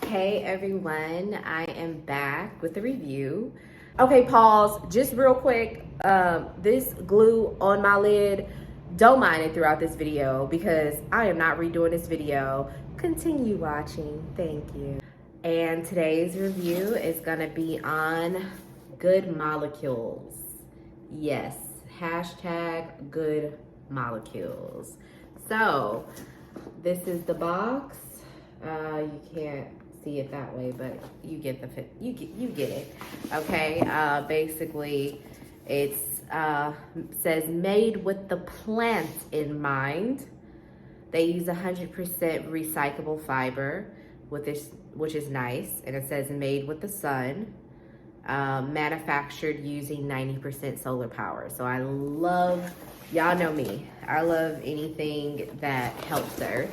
Hey everyone, I am back with a review. Okay, pause, just real quick. This glue on my lid, don't mind it throughout this video because I am not redoing this video. Continue watching, thank you. And today's review is gonna be on good molecules. Yes, hashtag good molecules. So, this is the box. You can't see it that way, but you get you get it. Okay. Basically, it's says made with the plant in mind. They use 100% recyclable fiber with this, which is nice, and it says made with the sun. Manufactured using 90% solar power. So I love, y'all know me, I love anything that helps the earth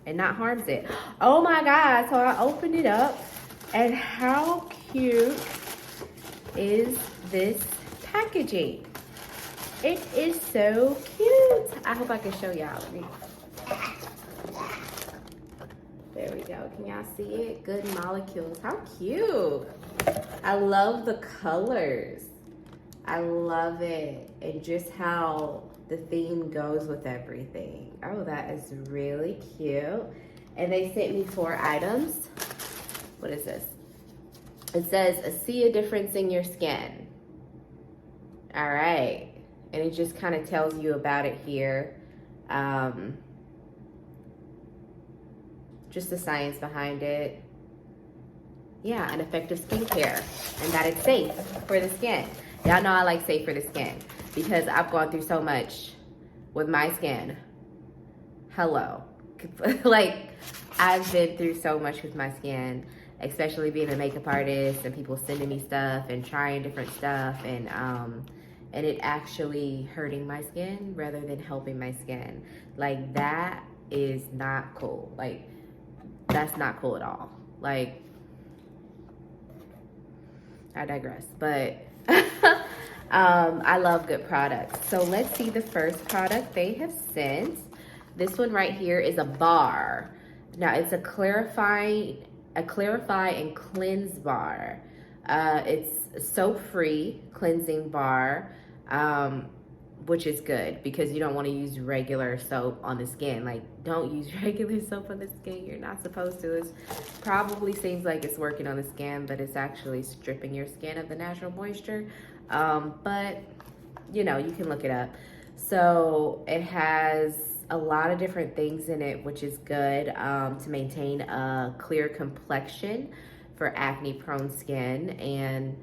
and not harms it. Oh my God, so I opened it up, and how cute is this packaging? It is so cute. I hope I can show y'all. There we go, can y'all see it? Good molecules, how cute. I love the colors. I love it, and just how the theme goes with everything. Oh, that is really cute. And they sent me 4 items. What is this? It says, see a difference in your skin. All right. And it just kind of tells you about it here. Just the science behind it. Yeah, an effective skincare, and that it's safe for the skin. Y'all know I like safe for the skin because I've gone through so much with my skin. Hello. Like, I've been through so much with my skin, especially being a makeup artist and people sending me stuff and trying different stuff, and it actually hurting my skin rather than helping my skin. Like, that is not cool. Like, that's not cool at all. Like, I digress, but I love good products. So let's see the first product they have sent. This one right here is a bar. Now it's a clarify and cleanse bar. It's soap-free cleansing bar, which is good because you don't want to use regular soap on the skin. Like, don't use regular soap on the skin. You're not supposed to. It probably seems like it's working on the skin, but it's actually stripping your skin of the natural moisture. But, you know, you can look it up. So it has a lot of different things in it, which is good to maintain a clear complexion for acne-prone skin. And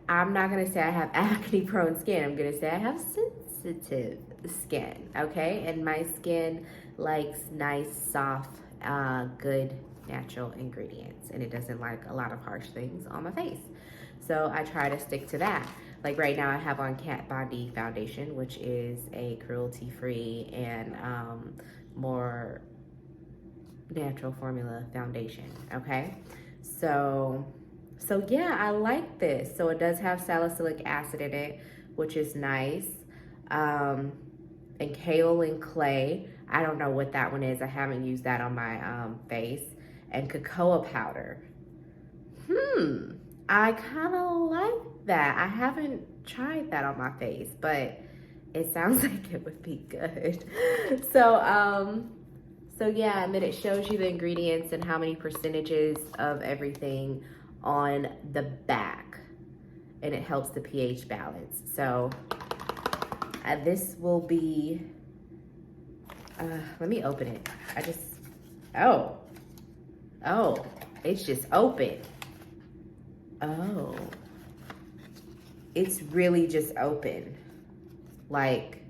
I'm not gonna say I have acne-prone skin. I'm gonna say I have sensitive skin, okay? And my skin likes nice, soft, good natural ingredients, and it doesn't like a lot of harsh things on my face. So I try to stick to that. Like right now I have on Kat Von D foundation, which is a cruelty-free and more natural formula foundation, okay? So yeah, I like this. So it does have salicylic acid in it, which is nice. And kaolin clay. I don't know what that one is. I haven't used that on my face. And cocoa powder. I kind of like that. I haven't tried that on my face, but it sounds like it would be good. So yeah, and then it shows you the ingredients and how many percentages of everything on the back, and it helps the pH balance. So this will be, let me open it. Oh, it's just open. Oh, it's really just open. Like,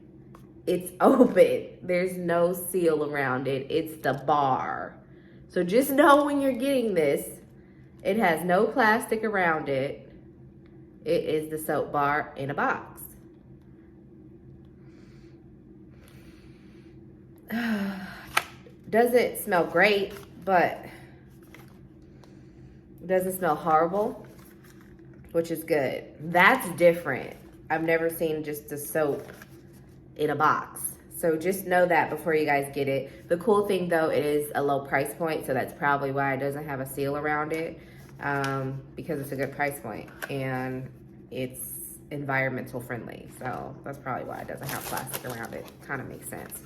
it's open. There's no seal around it. It's the bar. So just know when you're getting this, it has no plastic around it. It is the soap bar in a box. Doesn't smell great, but it doesn't smell horrible, which is good. That's different. I've never seen just a soap in a box. So just know that before you guys get it. The cool thing though, it is a low price point, so that's probably why it doesn't have a seal around it, because it's a good price point and it's environmental friendly. So that's probably why it doesn't have plastic around it. Kind of makes sense.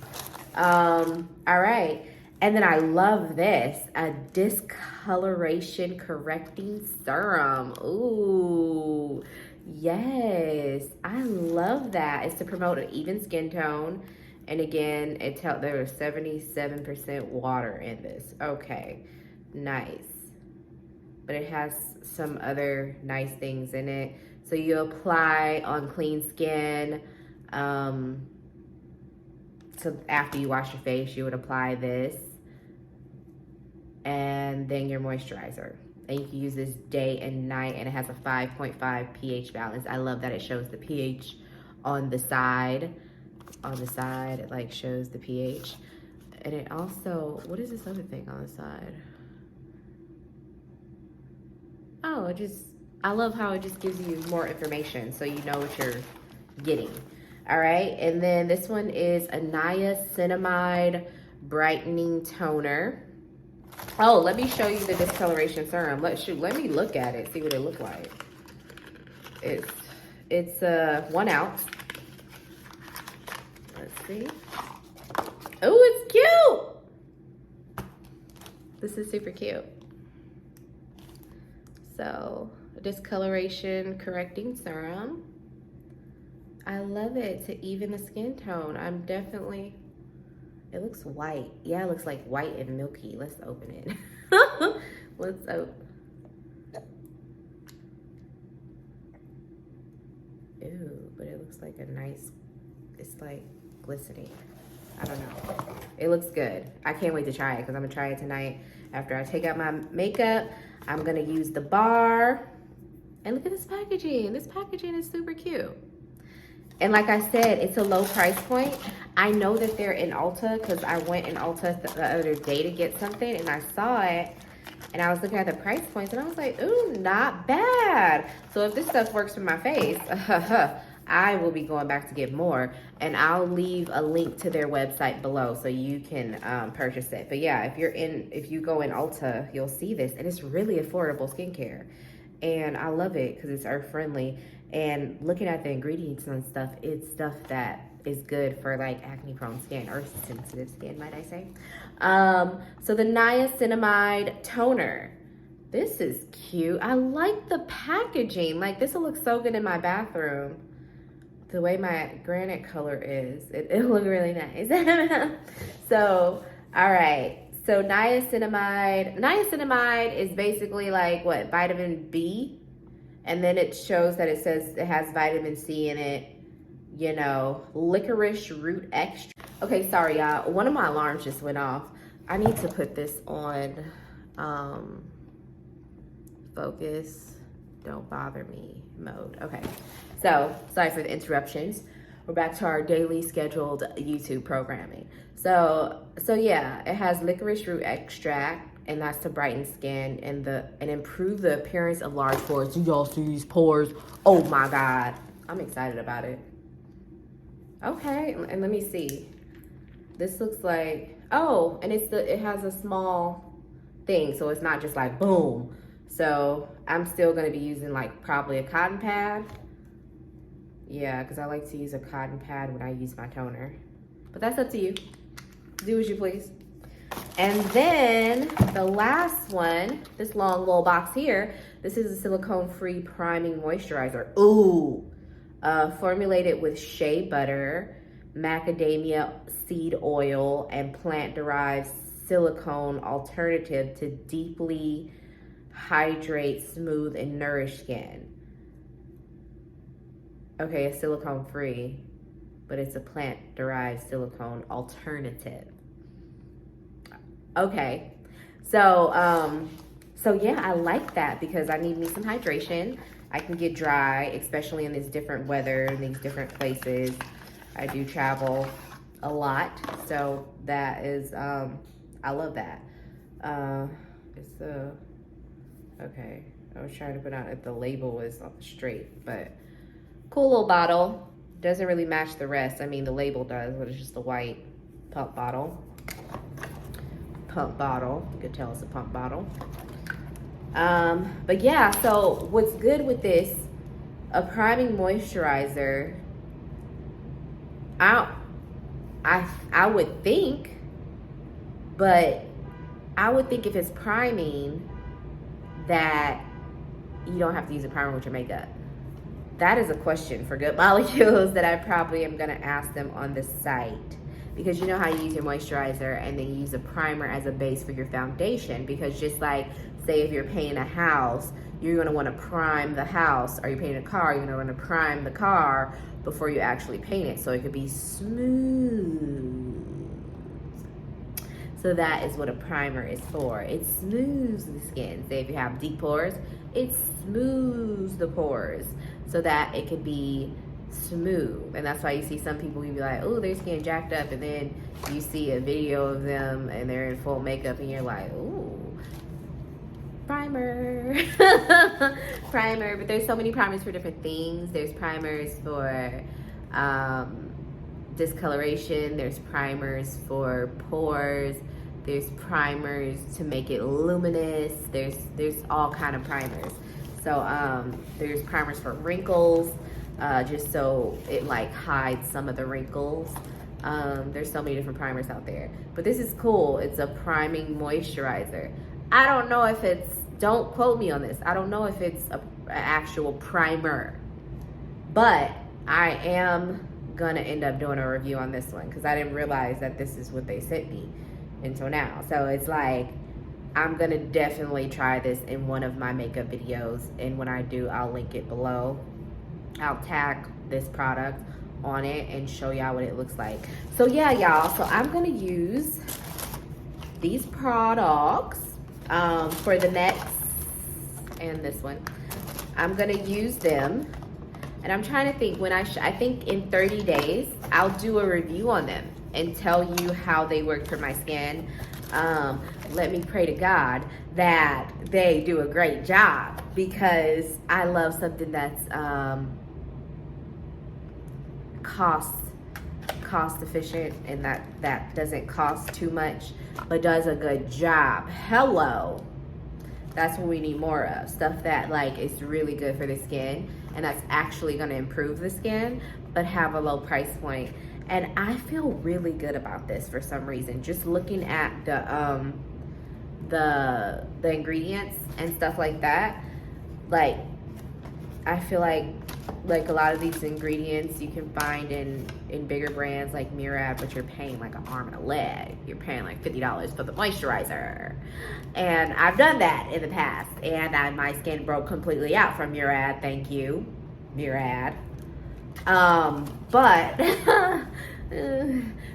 All right. And then I love this, a discoloration correcting serum. Ooh, yes, I love that. It's to promote an even skin tone. And again, there's 77% water in this. Okay, nice. But it has some other nice things in it. So you apply on clean skin. So after you wash your face, you would apply this. And then your moisturizer. And you can use this day and night, and it has a 5.5 pH balance. I love that it shows the pH on the side. On the side, it like shows the pH. And it also, what is this other thing on the side? Oh, I love how it just gives you more information so you know what you're getting. All right, and then this one is a Niacinamide Brightening Toner. Oh, let me show you the Discoloration Serum. Let me look at it, see what it looks like. It's 1 ounce. Let's see. Oh, it's cute. This is super cute. So, Discoloration Correcting Serum. I love it to even the skin tone. It looks white. Yeah, it looks like white and milky. Let's open it. Let's open. Ooh, but it looks like it's like glistening. I don't know. It looks good. I can't wait to try it because I'm gonna try it tonight. After I take out my makeup, I'm gonna use the bar. And look at this packaging. This packaging is super cute. And like I said, it's a low price point. I know that they're in Ulta because I went in Ulta the other day to get something and I saw it and I was looking at the price points and I was like, ooh, not bad. So if this stuff works for my face, I will be going back to get more, and I'll leave a link to their website below so you can purchase it. But yeah, if you go in Ulta, you'll see this, and it's really affordable skincare. And I love it because it's earth friendly. And looking at the ingredients and stuff, it's stuff that is good for like acne prone skin or sensitive skin, might I say. So the Niacinamide Toner. This is cute. I like the packaging. Like this will look so good in my bathroom. The way my granite color is, it'll look really nice. So, all right. So niacinamide is basically like what, vitamin B? And then it shows that it says it has vitamin C in it, you know, licorice root extract. Okay, sorry y'all, one of my alarms just went off. I need to put this on focus, don't bother me mode. Okay, so sorry for the interruptions. We're back to our daily scheduled YouTube programming. So yeah, it has licorice root extract, and that's to brighten skin and improve the appearance of large pores. Do y'all see these pores? Oh my God, I'm excited about it. Okay, and let me see. This looks like, oh, and it has a small thing, so it's not just like boom. So I'm still gonna be using like probably a cotton pad. Yeah, because I like to use a cotton pad when I use my toner. But that's up to you. Do as you please. And then the last one, this long little box here, this is a silicone-free priming moisturizer. Ooh, formulated with shea butter, macadamia seed oil, and plant-derived silicone alternative to deeply hydrate, smooth, and nourish skin. Okay, it's silicone free, but it's a plant-derived silicone alternative. Okay, so yeah, I like that because I need me some hydration. I can get dry, especially in this different weather, in these different places. I do travel a lot, so that is, I love that. Okay, I was trying to put out if the label was straight, but cool little bottle. Doesn't really match the rest. I mean, the label does, but it's just a white pump bottle. Pump bottle. You could tell it's a pump bottle. But yeah, so what's good with this, a priming moisturizer, I would think, but I would think if it's priming that you don't have to use a primer with your makeup. That is a question for Good Molecules that I probably am gonna ask them on the site. Because you know how you use your moisturizer and then you use a primer as a base for your foundation. Because just like, say if you're painting a house, you're gonna wanna prime the house, or you're painting a car, you're gonna wanna prime the car before you actually paint it, so it could be smooth. So that is what a primer is for. It smooths the skin. Say if you have deep pores, it smooths the pores so that it can be smooth. And that's why you see some people, you be like, oh, their skin jacked up, and then you see a video of them and they're in full makeup and you're like, ooh, primer. Primer. But there's so many primers for different things. There's primers for discoloration, there's primers for pores, there's primers to make it luminous, there's all kind of primers. So there's primers for wrinkles, just so it like hides some of the wrinkles. There's so many different primers out there, but this is cool. It's a priming moisturizer. I don't know if it's, don't quote me on this, I don't know if it's an actual primer, but I am gonna end up doing a review on this one because I didn't realize that this is what they sent me until now. So it's like, I'm gonna definitely try this in one of my makeup videos, and when I do, I'll link it below. I'll tag this product on it and show y'all what it looks like. So yeah, y'all, so I'm gonna use these products for the next, and this one, I'm gonna use them. And I'm trying to think when I think in 30 days, I'll do a review on them and tell you how they work for my skin. Let me pray to God that they do a great job, because I love something that's cost efficient and that doesn't cost too much, but does a good job. Hello. That's what we need more of. Stuff that like is really good for the skin and that's actually gonna improve the skin, but have a low price point. And I feel really good about this for some reason. Just looking at the ingredients and stuff like that, like I feel like a lot of these ingredients you can find in bigger brands like Murad, but you're paying like an arm and a leg. You're paying like $50 for the moisturizer. And I've done that in the past, and my skin broke completely out from Murad. Thank you, Murad. But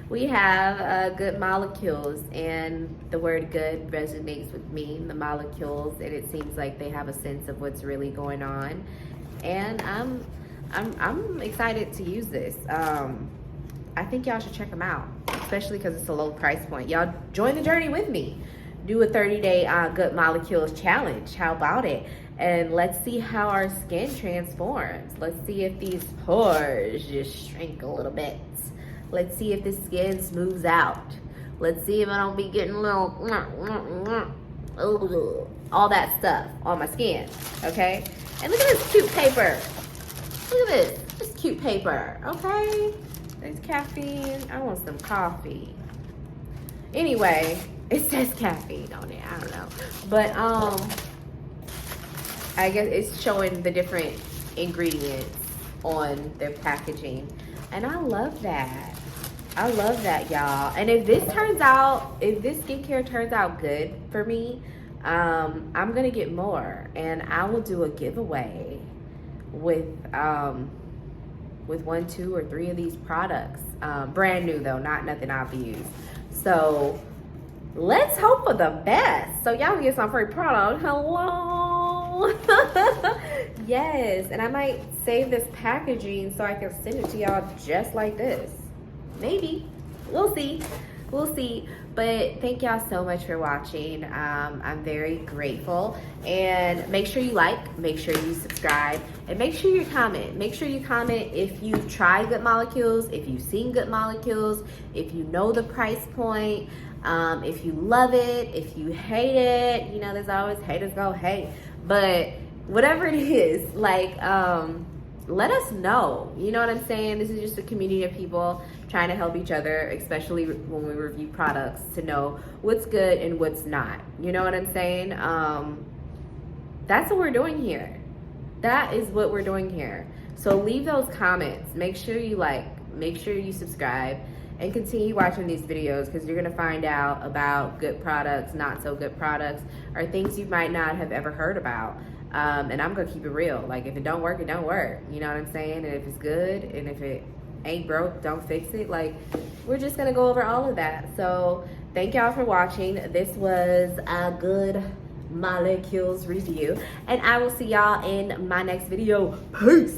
we have Good Molecules, and the word good resonates with me, the molecules, and it seems like they have a sense of what's really going on. And I'm excited to use this. I think y'all should check them out, especially because it's a low price point. Y'all join the journey with me. Do a 30-day Good Molecules challenge. How about it? And let's see how our skin transforms. Let's see if these pores just shrink a little bit. Let's see if the skin smooths out. Let's see if I don't be getting a little all that stuff on my skin, okay? And look at this cute paper. Look at this. This cute paper, okay? There's caffeine. I want some coffee. Anyway, it says caffeine on it. I don't know. But I guess it's showing the different ingredients on their packaging. And I love that. I love that, y'all. And if this skincare turns out good for me, I'm gonna get more, and I will do a giveaway with 1, 2, or 3 of these products. Brand new though, not nothing I've used. So let's hope for the best. So y'all get some free product. Hello. Yes, and I might save this packaging so I can send it to y'all just like this. Maybe. We'll see. we'll see. But thank y'all so much for watching. I'm very grateful. And make sure you like, make sure you subscribe, and make sure you comment. Make sure you comment if you've tried Good Molecules, if you've seen Good Molecules, if you know the price point, if you love it, if you hate it. You know, there's always haters go hate. But whatever it is, like, let us know. You know what I'm saying? This is just a community of people trying to help each other, especially when we review products, to know what's good and what's not. You know what I'm saying? That's what we're doing here. That is what we're doing here. So leave those comments. Make sure you like, make sure you subscribe, and continue watching these videos, because you're gonna find out about good products, not so good products, or things you might not have ever heard about. And I'm gonna keep it real. Like, if it don't work, it don't work. You know what I'm saying? And if it's good, and if it ain't broke, don't fix it. Like, we're just gonna go over all of that. So thank y'all for watching. This was a Good Molecules review, and I will see y'all in my next video. Peace.